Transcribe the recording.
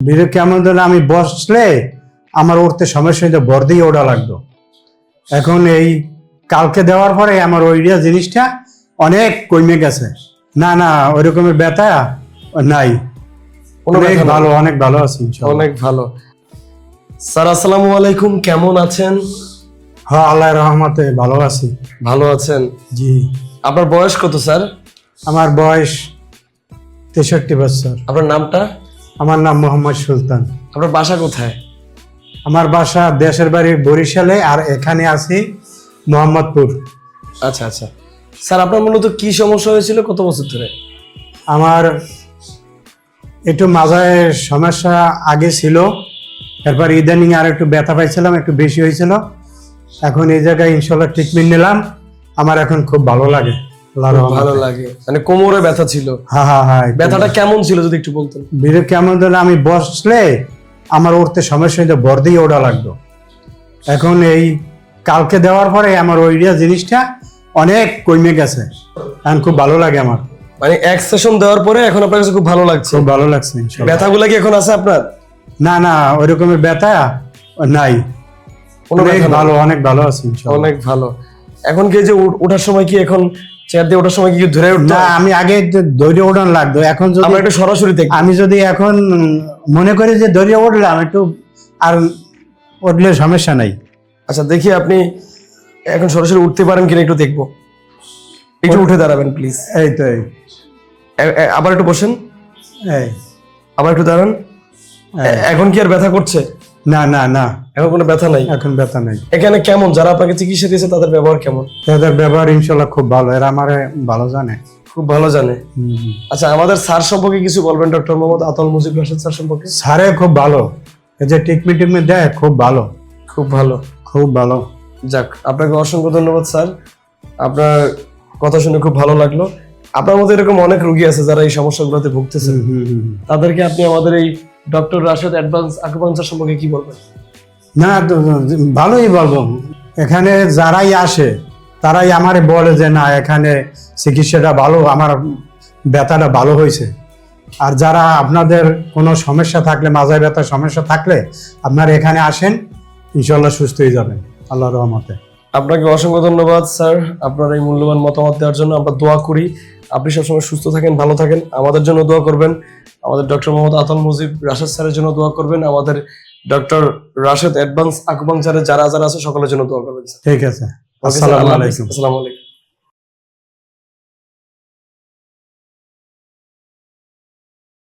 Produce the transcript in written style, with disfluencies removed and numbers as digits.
ভিড়ে কেমন ধরনের আমি বসলে আমার উঠতে সমস্যা হইতে ভর দিয়ে ওঠা লাগতো। এখন এই কালকে দেওয়ার পরে আমার ওইটা জিনিসটা অনেক কমে গেছে। না না ওই রকমের ব্যথা নাই, অনেক ভালো, অনেক ভালো আছি ইনশাআল্লাহ। অনেক ভালো। স্যার আসসালামু আলাইকুম, কেমন আছেন? হ্যাঁ আল্লাহর রহমতে ভালো আছি। ভালো আছেন? জি। আপনার বয়স কত স্যার? আমার বয়স 63 বছর। আপনার নামটা? আমার নাম মোহাম্মদ সুলতান। আপনার বাসা কোথায়? আমার বাসা দেশের বাড়ি বরিশালে, আর এখানে আছি মোহাম্মদপুর। আচ্ছা আচ্ছা। স্যার আপনার মূলত কি সমস্যা হয়েছিল, কত বছর ধরে? আমার একটু মাথায় সমস্যা আগে ছিল, এরপর ইদানিং আর একটু ব্যথা পাইছিলাম, একটু বেশি হয়েছিল। এখন এই জায়গায় ইনশাল্লাহ ট্রিটমেন্ট নিলাম, আমার এখন খুব ভালো লাগে। ভালো লাগে মানে কোমরে ব্যথা ছিল? হ্যাঁ হ্যাঁ হ্যাঁ। ব্যথাটা কেমন ছিল যদি একটু বলতেন? ভিড়ে কেমন ধরনের আমি বসলে আমার উঠতে সমস্যা হইতে ভর দিয়ে ওঠা লাগতো। এখন এই কালকে দেওয়ার পরে আমার ওইটা জিনিসটা অনেক কমে গেছে, এখন খুব ভালো লাগে আমার। মানে এক সেশন দেওয়ার পরে এখন আপনার কাছে খুব ভালো লাগছে? খুব ভালো লাগছে ইনশাআল্লাহ। ব্যথাগুলো কি এখন আছে আপনার? না না ওই রকমের ব্যথা নাই, অনেক ভালো, অনেক ভালো আছি ইনশাআল্লাহ। অনেক ভালো। এখন কি যে ওঠার সময় কি এখন চেয়ার দিয়ে ওঠার সময় কি ধরে উঠতে? না আমি আগে দৌড়ে ওঠানো লাগতো, এখন যদি আমরা একটু সরাসরি দেখি। আমি যদি এখন মনে করি যে দৌড়ে উঠলাম একটু, আর উঠলে সমস্যা নাই। আচ্ছা দেখি আপনি এখন সরাসরি উঠতে পারেন কিনা একটু দেখবো। একটু উঠে দাঁড়াবেন প্লিজ। এই তো এই আবার একটু বসেন, এই আবার একটু দাঁড়ান। এখন কি আর ব্যথা করছে? না না না এখন কোনো ব্যথা নাই? এখন ব্যথা নাই। এখানে কেমন যারা আপনাকে চিকিৎসা দিয়েছে তাদের ব্যবহার কেমন? তাদের ব্যবহার ইনশাল্লাহ খুব ভালো, এরা আমারে ভালো জানে, খুব ভালো জানে। আচ্ছা আমাদের স্যার সম্পর্কে কিছু বলবেন, ডক্টর মোহাম্মদ আতাউল মুজিব রাশেদ স্যার সম্পর্কে? স্যারে খুব ভালো, এই যে ট্রিটমেন্ট দেয় খুব ভালো, খুব ভালো, খুব ভালো। যাক আপনাকে অসংখ্য ধন্যবাদ স্যার, আপনার কথা শুনে খুব ভালো লাগলো। আপনার মধ্যে এরকম অনেক রোগী আছে যারা এই সমস্যাগুলোতে ভুগতেছে, তাদেরকে আপনি আমাদের এই ডক্টর রাশেদ অ্যাডভান্স আকুপাঙ্কচার সম্পর্কে কি বলবেন? না ভালোই বলবো, এখানে যারাই আসে তারাই আমারে বলে যে না এখানে চিকিৎসাটা ভালো, আমার ব্যথাটা ভালো হয়েছে। আর যারা আপনাদের কোনো সমস্যা থাকলে, মাজায় ব্যথার সমস্যা থাকলে আপনারা এখানে আসেন, ইনশাল্লাহ সুস্থ হয়ে যাবেন আল্লাহর রহমতে। আপনাকে অসংখ্য ধন্যবাদ স্যার, আপনার এই মূল্যবান মতামত দেওয়ার জন্য। আমরা দোয়া করি আপনি সবসময় সুস্থ থাকেন, ভালো থাকেন। আমাদের জন্য দোয়া করবেন, আমাদের ডক্টর মোহাম্মদ আতাউল মুজিব রাশেদ স্যারের জন্য দোয়া করবেন, আমাদের ডক্টর রাশেদ অ্যাডভান্স আকুপাঙ্কচারে যারা যারা আছে সকলের জন্য দোয়া করবেন। ঠিক আছে, আসসালামু আলাইকুম। আসসালামু আলাইকুম।